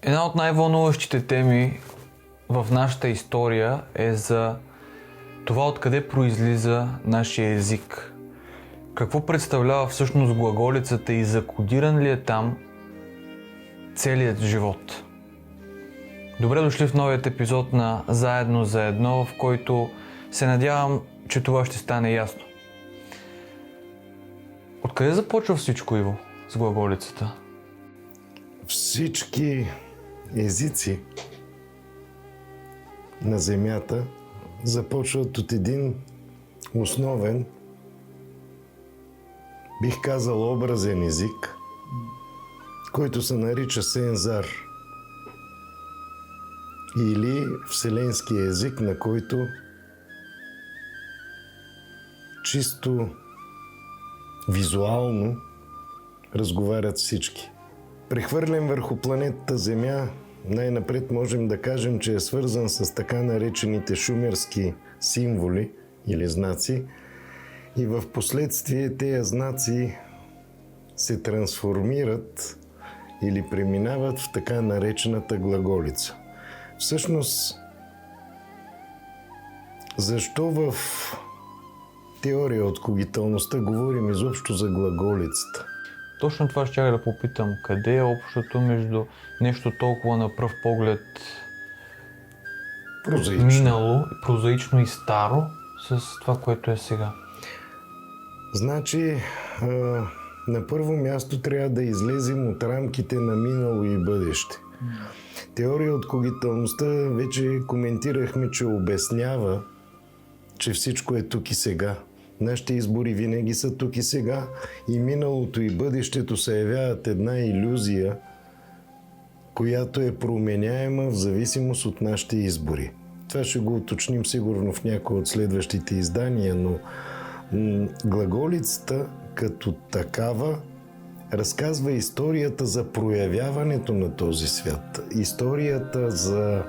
Една от най-вълнуващите теми в нашата история е за това откъде произлиза нашия език. Какво представлява всъщност глаголицата и закодиран ли е там целият живот? Добре дошли в новият епизод на Заедно за едно, в който се надявам, че това ще стане ясно. Откъде започва всичко, Иво, с глаголицата? Всички езици на Земята започват от един основен, бих казал образен език, който се нарича сензар или вселенски език, на който чисто визуално разговарят всички. Прехвърлен върху планетата Земя, най-напред можем да кажем, че е свързан с така наречените шумерски символи или знаци и в последствие тези знаци се трансформират или преминават в така наречената глаголица. Всъщност, защо в теория от когиталността говорим изобщо за глаголицата? Точно това ще да попитам. Къде е общото между нещо толкова на пръв поглед минало, прозаично и старо с това, което е сега? Значи, на първо място трябва да излезем от рамките на минало и бъдеще. Теория от когиталността вече коментирахме, че обяснява, че всичко е тук и сега. Нашите избори винаги са тук и сега и миналото и бъдещето се явяват една илюзия, която е променяема в зависимост от нашите избори. Това ще го уточним сигурно в някои от следващите издания, но глаголицата като такава разказва историята за проявяването на този свят, историята за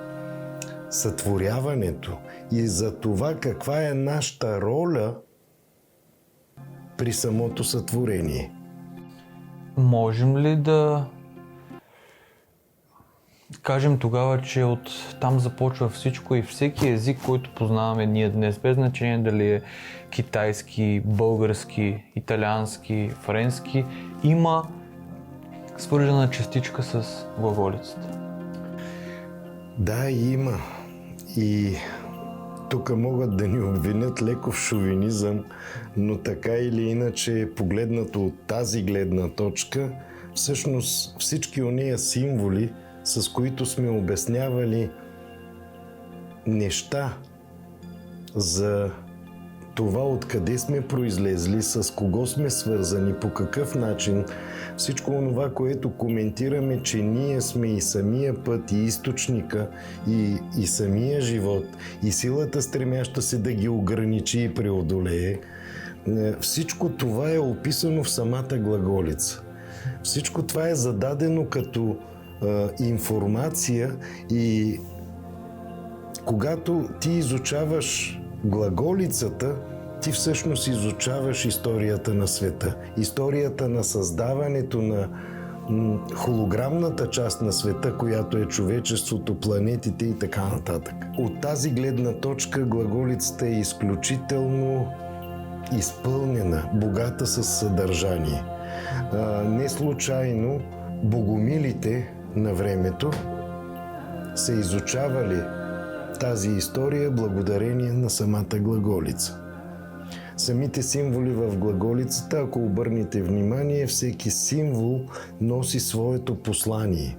сътворяването и за това каква е нашата роля при самото сътворение. Можем ли да кажем тогава, че от там започва всичко и всеки език, който познаваме ние днес, без значение дали е китайски, български, италиански, френски, има свържена частичка с глаголицата? Да, има. И тук могат да ни обвинят леко в шовинизъм, но така или иначе, погледнато от тази гледна точка, всъщност всички онея символи, с които сме обяснявали неща за това откъде сме произлезли, с кого сме свързани, по какъв начин, всичко онова, което коментираме, че ние сме и самия път, и източника, и самия живот, и силата стремяща се да ги ограничи и преодолее, всичко това е описано в самата глаголица. Всичко това е зададено като информация и когато ти изучаваш глаголицата, ти всъщност изучаваш историята на света, историята на създаването на холограмната част на света, която е човечеството, планетите и така нататък. От тази гледна точка глаголицата е изключително изпълнена, богата със съдържание. Не случайно богомилите на времето са изучавали тази история благодарение на самата глаголица. Самите символи в глаголицата, ако обърнете внимание, всеки символ носи своето послание.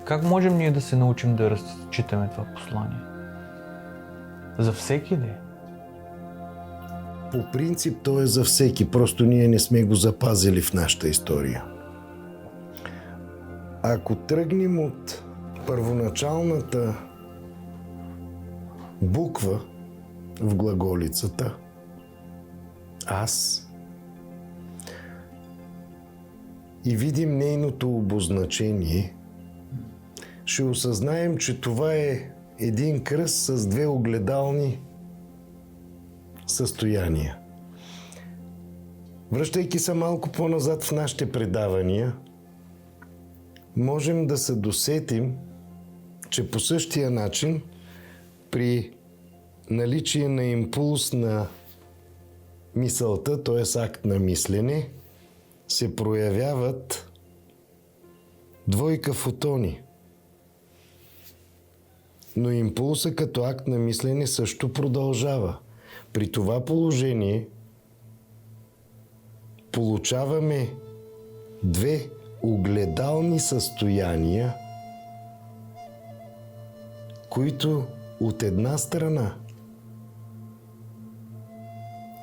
Как можем ние да се научим да разчитаме това послание? За всеки ли? По принцип то е за всеки, просто ние не сме го запазили в нашата история. Ако тръгнем от първоначалната буква в глаголицата, аз, и видим нейното обозначение, ще осъзнаем, че това е един кръст с две огледални състояния. Връщайки се малко по-назад в нашите предавания, можем да се досетим, че по същия начин при наличие на импулс на мисълта, т.е. акт на мислене, се проявяват двойка фотони. Но импулса като акт на мислене също продължава. При това положение получаваме две огледални състояния, които от една страна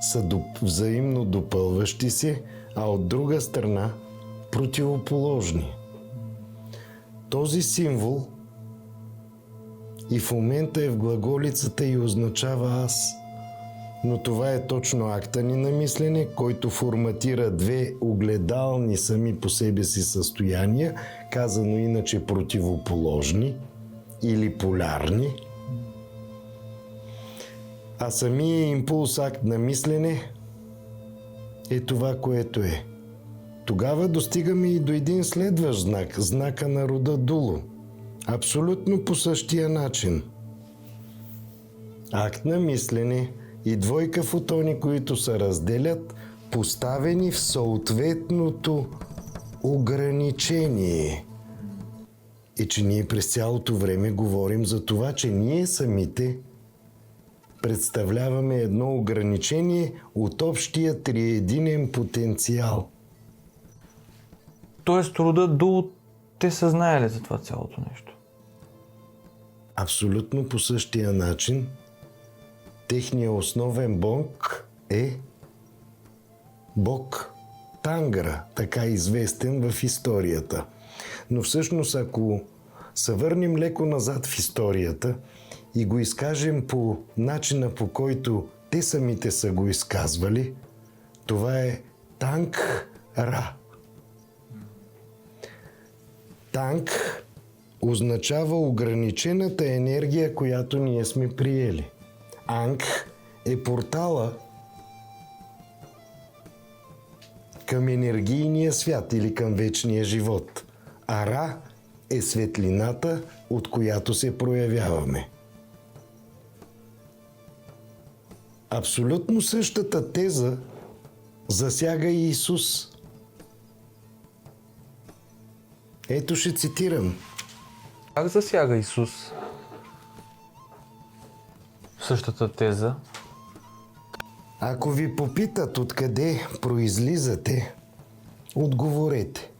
са взаимно допълващи се, а от друга страна противоположни. Този символ и в момента е в глаголицата и означава аз. Но това е точно акта ни на мислене, който форматира две огледални сами по себе си състояния, казано иначе противоположни или полярни. А самия импулс акт на мислене е това, което е. Тогава достигаме и до един следващ знак, знака на рода Дуло. Абсолютно по същия начин. Акт на мислене и двойка фотони, които се разделят, поставени в съответното ограничение. И че ние през цялото време говорим за това, че ние самите представляваме едно ограничение от общия триединен потенциал. Тоест рода Дуло, те са знаели за това цялото нещо? Абсолютно по същия начин. Техният основен бог е бог Тангра, така известен в историята. Но всъщност, ако се върнем леко назад в историята и го изкажем по начина, по който те самите са го изказвали, това е Тангра. Танг означава ограничената енергия, която ние сме приели. Анг е портала към енергийния свят или към вечния живот. А Ра е светлината, от която се проявяваме. Абсолютно същата теза засяга и Исус. Ето ще цитирам. Как засяга Исус същата теза? Ако ви попитат откъде произлизате, отговорете.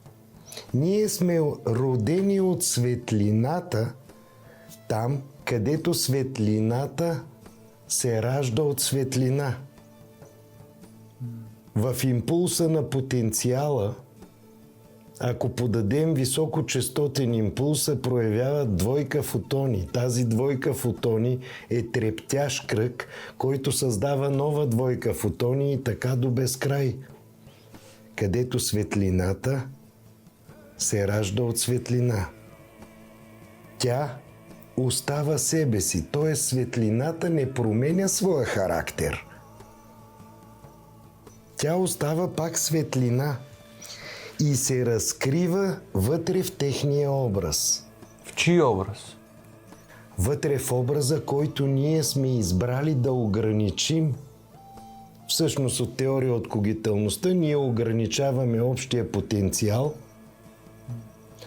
Ние сме родени от светлината, там, където светлината се ражда от светлина. В импулса на потенциала, ако подадем високочестотен импулс, се проявяват двойка фотони. Тази двойка фотони е трептящ кръг, който създава нова двойка фотони и така до безкрай, където светлината се ражда от светлина. Тя остава себе си, т.е. светлината не променя своя характер. Тя остава пак светлина и се разкрива вътре в техния образ. В чий образ? Вътре в образа, който ние сме избрали да ограничим. Всъщност от теория от когителността ние ограничаваме общия потенциал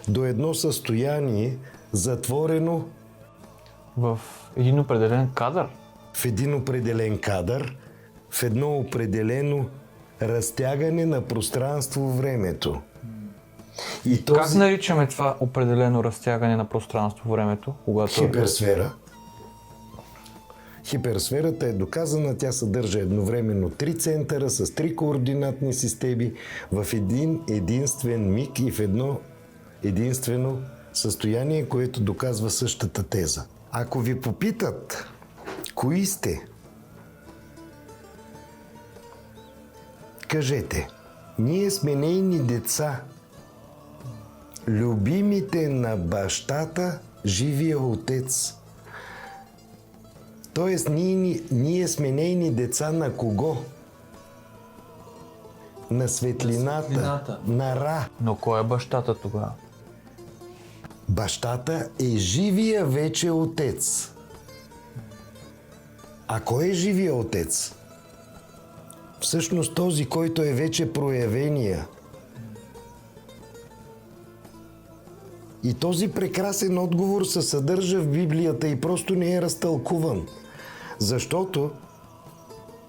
до едно състояние затворено В един определен кадър? в един определен кадър, в едно определено разтягане на пространство-времето. И Как наричаме това определено разтягане на пространство-времето? Когато... Хиперсфера. Хиперсферата е доказана, тя съдържа едновременно три центъра с три координатни системи в един единствен миг и в едно единствено състояние, което доказва същата теза. Ако ви попитат кои сте, кажете, ние сме нейни деца, любимите на бащата, живия отец. Тоест, ние сме нейни деца на кого? На светлината, на Ра. Но кой е бащата тогава? Бащата е живия вече отец. А кой е живия отец? Всъщност този, който е вече проявения. И този прекрасен отговор се съдържа в Библията и просто не е разтълкуван. Защото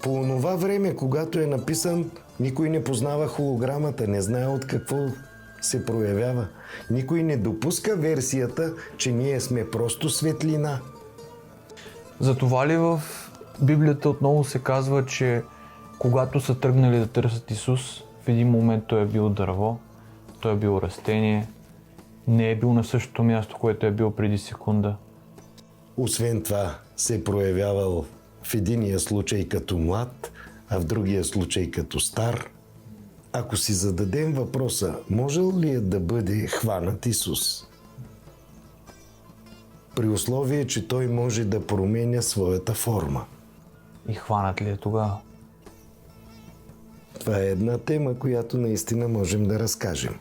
по онова време, когато е написан, никой не познава холограмата, не знае от какво се проявява. Никой не допуска версията, че ние сме просто светлина. Затова ли в Библията отново се казва, че когато са тръгнали да търсят Исус, в един момент той е бил дърво, той е бил растение, не е бил на същото място, което е бил преди секунда. Освен това се е проявявал в единия случай като млад, а в другия случай като стар. Ако си зададем въпроса, можел ли е да бъде хванат Исус? При условие, че той може да променя своята форма. И хванат ли е тогава? Това е една тема, която наистина можем да разкажем.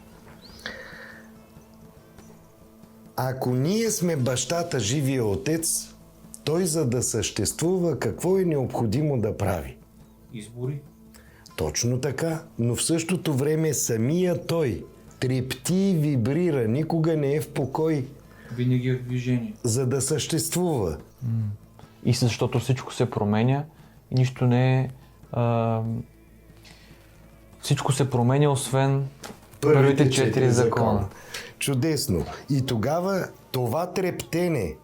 Ако ние сме бащата, живия отец, той за да съществува, какво е необходимо да прави? Избори. Точно така, но в същото време самия той трепти и вибрира, никога не е в покой, Винаги е в движение. за да съществува. И защото всичко се променя и нищо не е... Всичко се променя, освен първите 4 закона. Чудесно. И тогава това трептене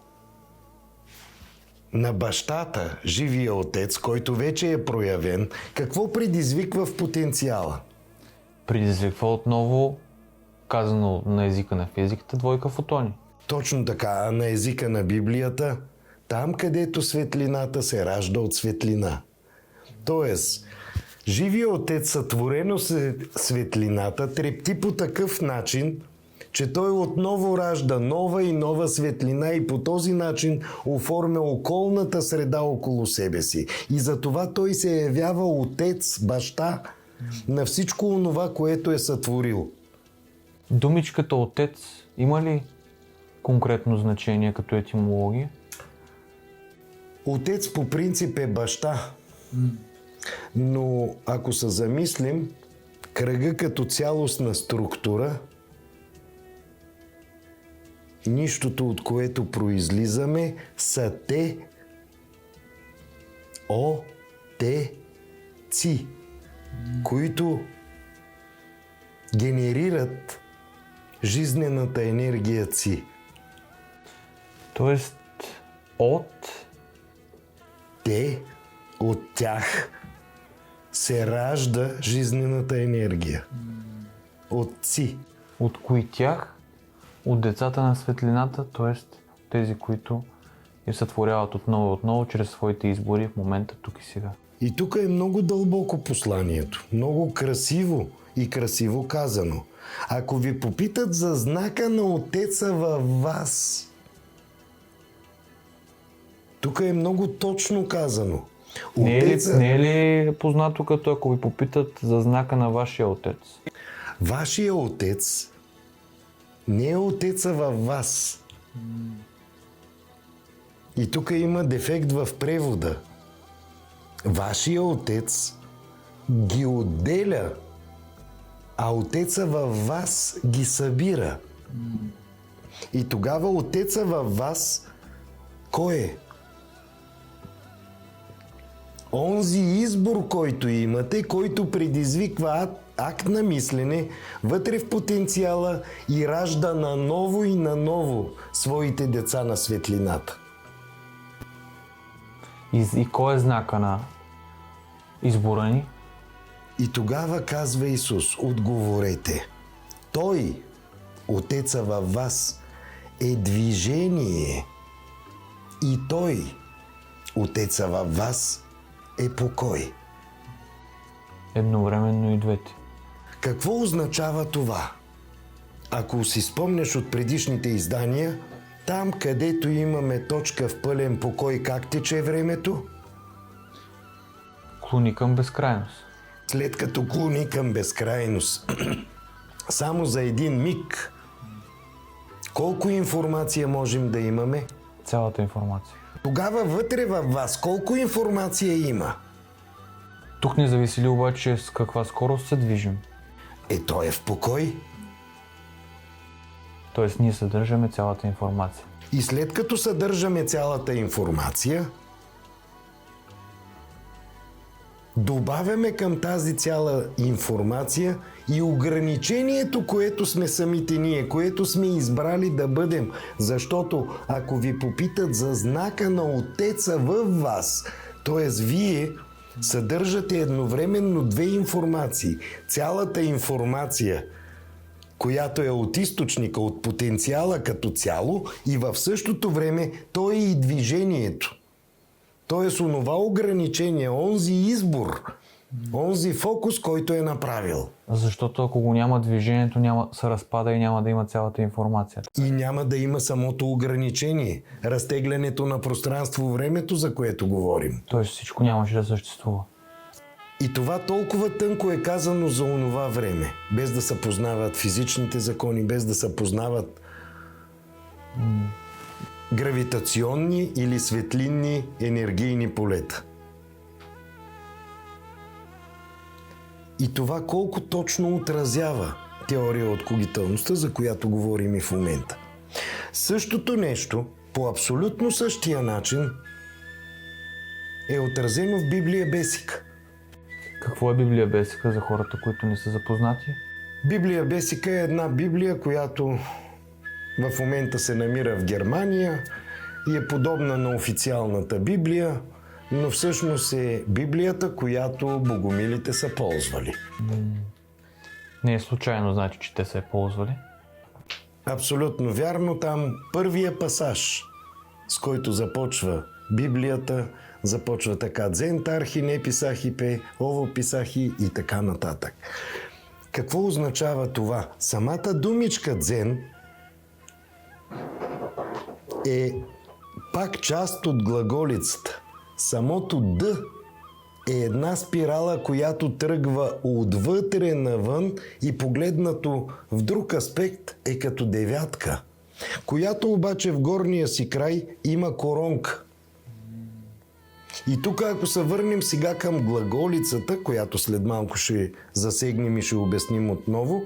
на бащата, живия отец, който вече е проявен, какво предизвиква в потенциала? Предизвиква отново, казано на езика на физиката, двойка фотони. Точно така, а на езика на Библията, там където светлината се ражда от светлина. Тоест, живия отец, сътворено светлината, трепти по такъв начин, че той отново ражда нова и нова светлина и по този начин оформя околната среда около себе си. И затова той се явява отец, баща на всичко онова, което е сътворил. Думичката отец има ли конкретно значение като етимология? Отец по принцип е баща. Но ако се замислим, кръга като цялостна структура, нищото, от което произлизаме, са те, ци, които генерират жизнената енергия ци. Тоест от Те, от тях се ражда жизнената енергия. От ци. от кои тях? От децата на светлината, т.е. тези, които я сътворяват отново и отново чрез своите избори в момента, тук и сега. И тук е много дълбоко посланието. Много красиво и красиво казано. Ако ви попитат за знака на Отеца във вас, тук е много точно казано. Не е ли познато като ако ви попитат за знака на вашия отец? Вашия отец не е отеца във вас. И тук има дефект в превода. Вашия отец ги отделя, а отеца във вас ги събира. И тогава отеца във вас кой е? Онзи избор, който имате, който предизвиква акт на мислене вътре в потенциала и ражда наново и наново своите деца на светлината. И кой е знака на избора ни? И тогава казва Исус, отговорете. Той, Отеца във вас, е движение. И Той, Отеца във вас, е покой. Едновременно и двете. Какво означава това? Ако си спомняш от предишните издания, там където имаме точка в пълен покой, как тече времето? Клони към безкрайност. След като клони към безкрайност, само за един миг колко информация можем да имаме? Цялата информация. Тогава вътре във вас колко информация има? Тук не зависи ли обаче с каква скорост се движим? Той е в покой. Тоест ние съдържаме цялата информация. И след като съдържаме цялата информация, добавяме към тази цяла информация и ограничението, което сме самите ние, което сме избрали да бъдем. Защото ако ви попитат за знака на Отеца във вас, т.е. вие съдържате едновременно две информации. Цялата информация, която е от източника, от потенциала като цяло, и в същото време то е и движението. Тоест онова ограничение, онзи избор, онзи фокус, който е направил. Защото ако го няма движението, се разпада и няма да има цялата информация. И няма да има самото ограничение, разтеглянето на пространство-времето, за което говорим. Тоест всичко нямаше да съществува. И това толкова тънко е казано за онова време, без да се познават физичните закони, без да се познават гравитационни или светлинни енергийни полета. И това колко точно отразява теория от когиталността, за която говорим и в момента. Същото нещо, по абсолютно същия начин, е отразено в Библия Бесика. Какво е Библия Бесика за хората, които не са запознати? Библия Бесика е една Библия, която в момента се намира в Германия и е подобна на официалната Библия, но всъщност е Библията, която богомилите са ползвали. Не е случайно, значи, че те са я ползвали. Абсолютно вярно. Там първия пасаж, с който започва Библията, започва така: Дзен тархи не писахи пе, ово писахи и така нататък. Какво означава това? Самата думичка дзен е пак част от глаголицата. Самото Д е една спирала, която тръгва отвътре навън и погледнато в друг аспект е като девятка, която обаче в горния си край има коронка. И тук, ако се върнем сега към глаголицата, която след малко ще засегнем и ще обясним отново,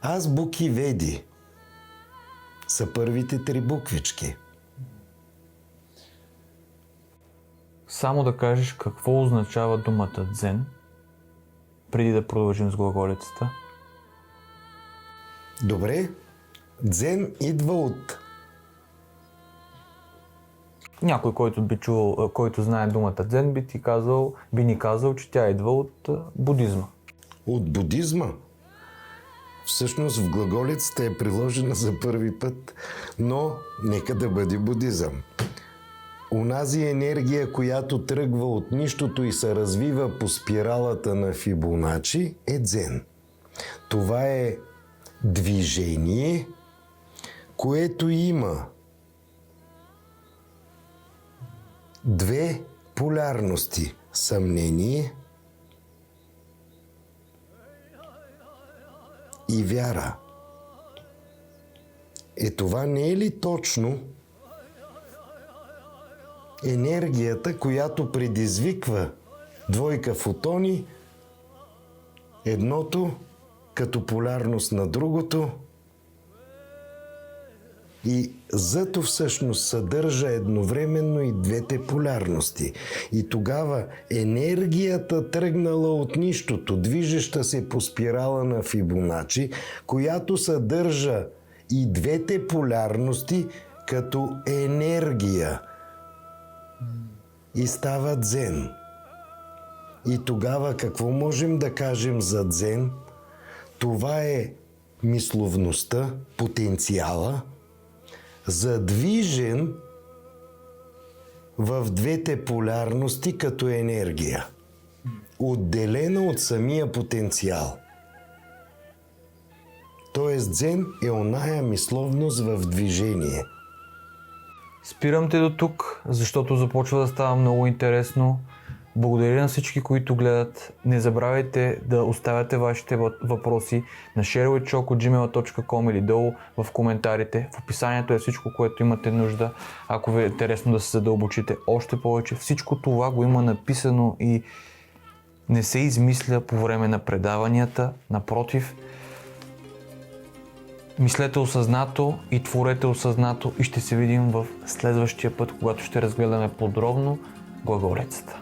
азбуки веди са първите три буквички. Само да кажеш какво означава думата дзен, преди да продължим с глаголицата. Добре, дзен идва от... Някой, който би чувал, който знае думата дзен, би ни казал, че тя идва от будизма. От будизма. Всъщност в глаголицата е приложена за първи път, но нека да бъде будизъм. Онази енергия, която тръгва от нищото и се развива по спиралата на Фибоначи, е дзен. Това е движение, което има две полярности – съмнение и вяра. Това не е ли точно енергията, която предизвиква двойка фотони, едното като полярност на другото, и зато всъщност съдържа едновременно и двете полярности. И тогава енергията, тръгнала от нищото, движеща се по спирала на Фибоначи, която съдържа и двете полярности като енергия, и става дзен. И тогава какво можем да кажем за дзен? Това е мисловността, потенциала, задвижен в двете полярности като енергия, отделена от самия потенциал. Тоест дзен е оная мисловност в движение. Спирам те до тук, защото започва да става много интересно. Благодаря на всички, които гледат. Не забравяйте да оставяте вашите въпроси на sherwithchok@gmail.com или долу в коментарите. В описанието е всичко, което имате нужда. Ако ви е интересно да се задълбочите още повече, всичко това го има написано и не се измисля по време на предаванията. Напротив, мислете осъзнато и творете осъзнато и ще се видим в следващия път, когато ще разгледаме подробно глаголицата.